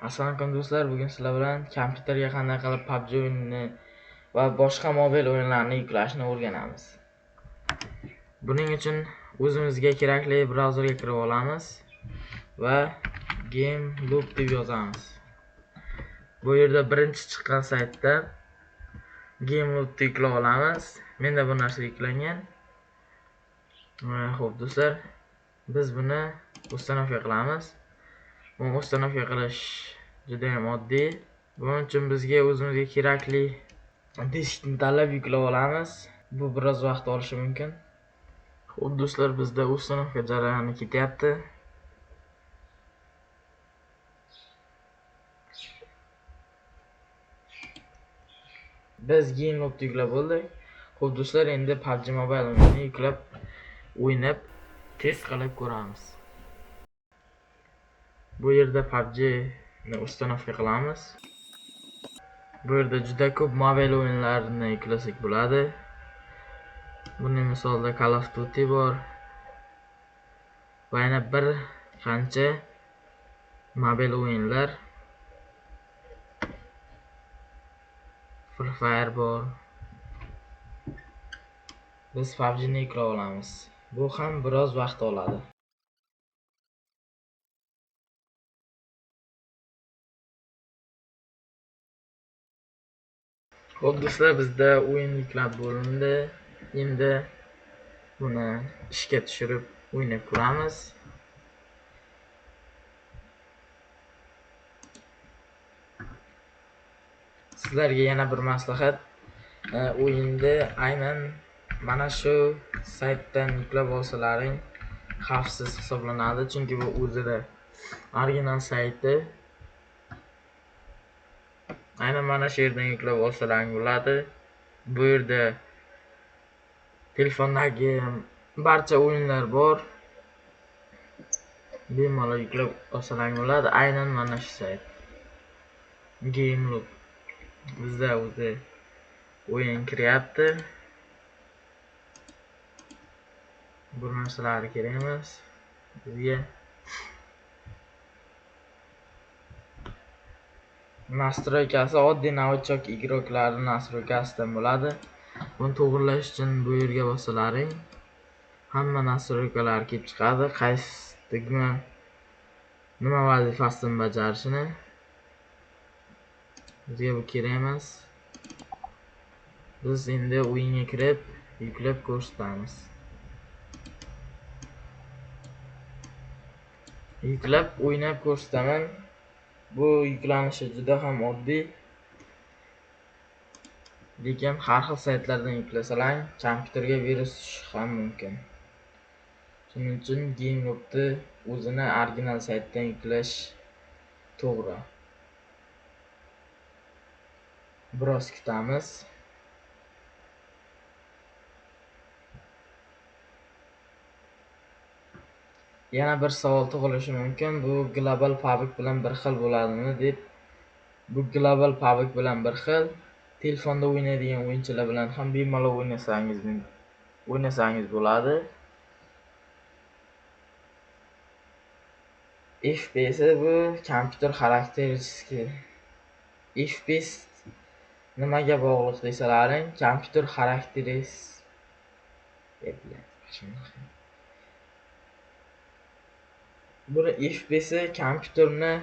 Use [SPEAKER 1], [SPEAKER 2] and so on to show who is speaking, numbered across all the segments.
[SPEAKER 1] Assalomu alaykum do'stlar, bugun sizlar bilan kompyuterga qanday qilib PUBG o'yinini va boshqa mobil o'yinlarni yuklashni o'rganamiz. Buning uchun o'zimizga kerakli brauzerga kirib olamiz va GameLoop deb yozamiz. Bu yerda birinchi chiqqan saytda GameLoop yuklab olamiz. Menda bu narsa yuklangan. Xo'p do'stlar, biz buni ustanovka qilamiz. Buni ustanovka qilish juda ham oddiy. Buning uchun bizga o'zimizga kerakli diskni tanlab yuklab olamiz. Bu biroz vaqt olishi mumkin. Xo'p do'stlar, bizda ustanovka jarayoni ketyapti. Biz GameLoop yuklab bo'ldik. Xo'p do'stlar, endi PUBG Mobile o'yinini yuklab o'ynab test qilib ko'ramiz. Bu yerda PUBG ni ustanovka qilamiz. Bu yerda juda ko'p mobil o'yinlarni yuklasak bo'ladi. Buning misolida Call of Duty bor. Va yana bir qancha mobil o'yinlar. Free Fire bor. Biz PUBG ni yuklab olamiz. Bu ham biroz vaqt oladi. Xo'p do'stlar, bizda o'yin yuklab bo'lindi. Endi buni ishga tushirib o'ynab ko'ramiz. Sizlarga yana bir maslahat, o'yinni aynan mana shu saytdan yuklab olsalaring xavfsiz hisoblanadi, chunki bu o'zida original sayti. Aynan mana shu yerdan yuklab olsalaring bo'ladi. Bu yerda telefondagi barcha o'yinlar bor. Bemalol yuklab olsalaring bo'ladi. Aynan mana shu sayt. GameLoop. Bizda o'zi o'yin kiryapti. Bu narsalar kerak emas bizga. Nastroykasi oddiy novichok igroklarning nastroykasidan bo'ladi. Buni to'g'rilash uchun bu yerga bossalaring hamma nastroykalar kelib chiqadi. Qaysi tugma nima vazifasini bajarishini. Bizga bu kerak emas. Biz endi o'yinga kirib yuklab ko'rsatamiz. Yuklab o'ynab ko'rsataman. Bu yuklanishi juda ham oddiy. Lekin har xil saytlardan yuklasalang kompyuterga virus tushishi ham mumkin. Shuning uchun GameLoopni o'zini original saytdan yuklash to'g'ri. Biroz kutamiz. Yana bir savol tug'ilishi mumkin. Bu Global PUBG bilan bir xil bo'ladimi deb. Bu Global PUBG bilan bir xil. Telefonda o'ynaydigan o'yinchilar bilan ham bemalol o'ynasangiz bo'ladi. FPS bu kompyuter xarakteristika. FPS nimaga bog'liq desalaring, kompyuter xarakteristika. Buni FPS kompyuterni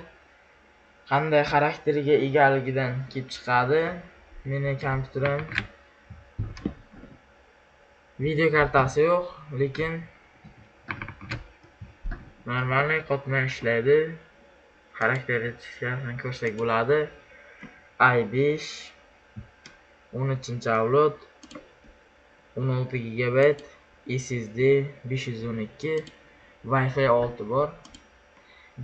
[SPEAKER 1] qanday xarakteriga egaligidan kelib chiqadi. Meni kompyuterim video kartasi yo'q, lekin normalniy qotma ishlaydi. Xarakteristikasini ko'rsak bo'ladi. i5 13-avlod 16 GB SSD 512 Wi-Fi 6 bor.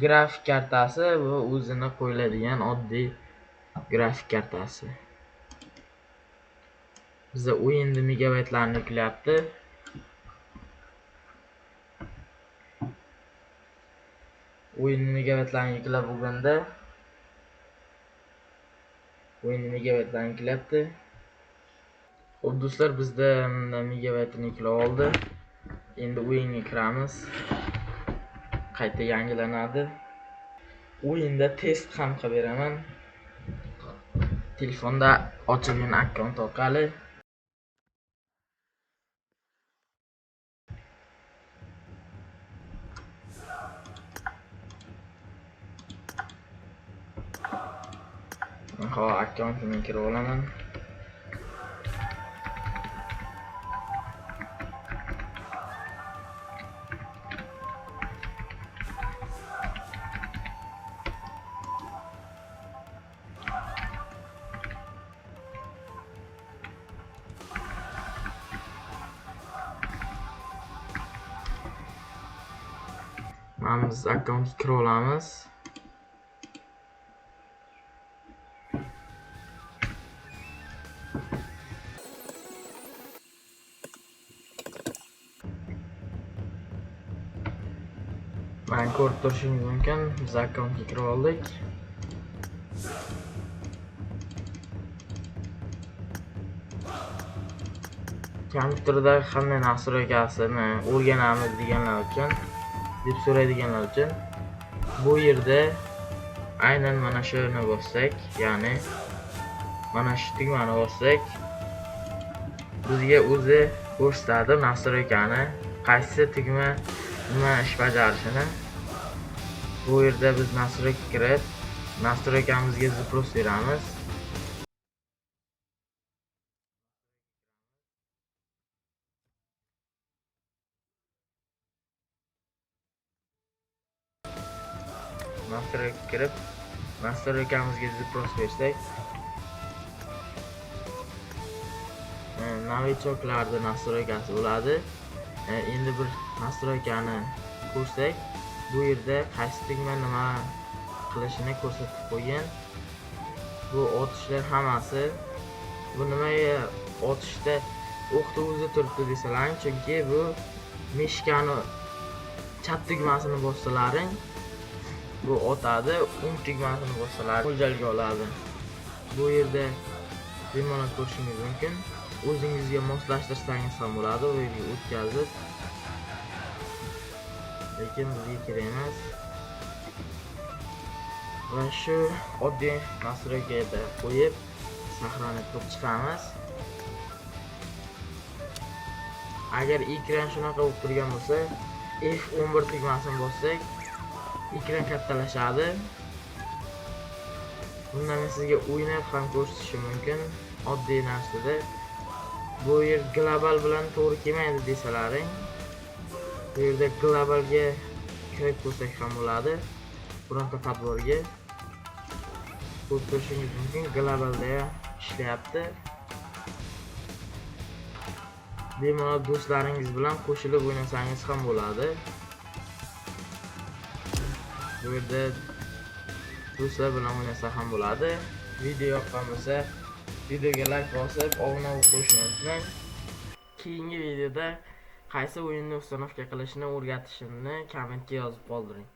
[SPEAKER 1] Grafik kartasi bu o'zini qo'yiladigan oddiy grafik kartasi. Bizda o'yinni megabaytlarni yuklayapti. O'yinni megabaytlarni yuklab bo'lganda o'yinni megabaytlarni yuklayapti. Xo'p do'stlar, bizda megabaytini yuklab oldi. Endi o'yinga kiramiz. Qayta yangilanadi. o'yinda test ham qilib beraman. Telefonda ochilgan akkaunt orqali. Hop, akkauntimga kirib olaman. Biz akkauntga kirib olamiz. Mana ko'rib turishingiz mumkin, biz akkauntga kirib oldik. Kompyuterda qanday nastroykasini o'rganamiz deganlar uchun, deb so'raydiganlar uchun bu yerda aynan mana shuni bossak, ya'ni mana shu tugmani bossak, bizga o'zi ko'rsatadi nastroykani, qaysi tugma nima ish bajarishini. Bu yerda biz nastroyka kirib, nastroykamizga zaпрос beramiz. Nastroyka kirib, nastroykamizga zaпрос bersak, novichoklarda nastroykasi bo'ladi. Endi bir nastroykani ko'rsak, bu yerda qaysi tugma nima qilishini ko'rsatib qo'ygan. Bu otishlar hammasi, bu nimaga otishda o'qda o'zi turibdi desalaring, chunki bu mishkani chat tugmasini bossalaring bu otadi, o'ng tugmasini bossalar mo'ljalga oladi. Bu yerda bemalol ko'rishingiz mumkin. O'zingizga moslashtirsangiz ham bo'ladi, bu yerga o'tkazib. Lekin bizga kerak emas. Va shu oddiy nastroykaga qo'yib saqlanib turib chiqamiz. Agar ekran shunaqa bo'lib turgan bo'lsa, F11 tugmasini bossak, ekran kattalashadi. Bundan men sizga o'ynab ham ko'rsatishim mumkin. Oddiy narsada. Bu yer global bilan to'g'ri kelmaydi desalaring, bu yerda globalga kirib ko'rsak ham bo'ladi. Bironta tadbirga ko'rib ko'rishingiz mumkin, globalda ishlayapti. Bemalol do'stlaringiz bilan qo'shilib o'ynasangiz ham bo'ladi. Bu yerda do'stlar bilan o'ynasa ham bo'ladi. Video yoqqan bo'lsa, videoga like bosib, obuna bo'lib qo'yishni unutmang. Keyingi videoda qaysi o'yinni ustanovka qilishni o'rgatishimni kommentga yozib qoldiring.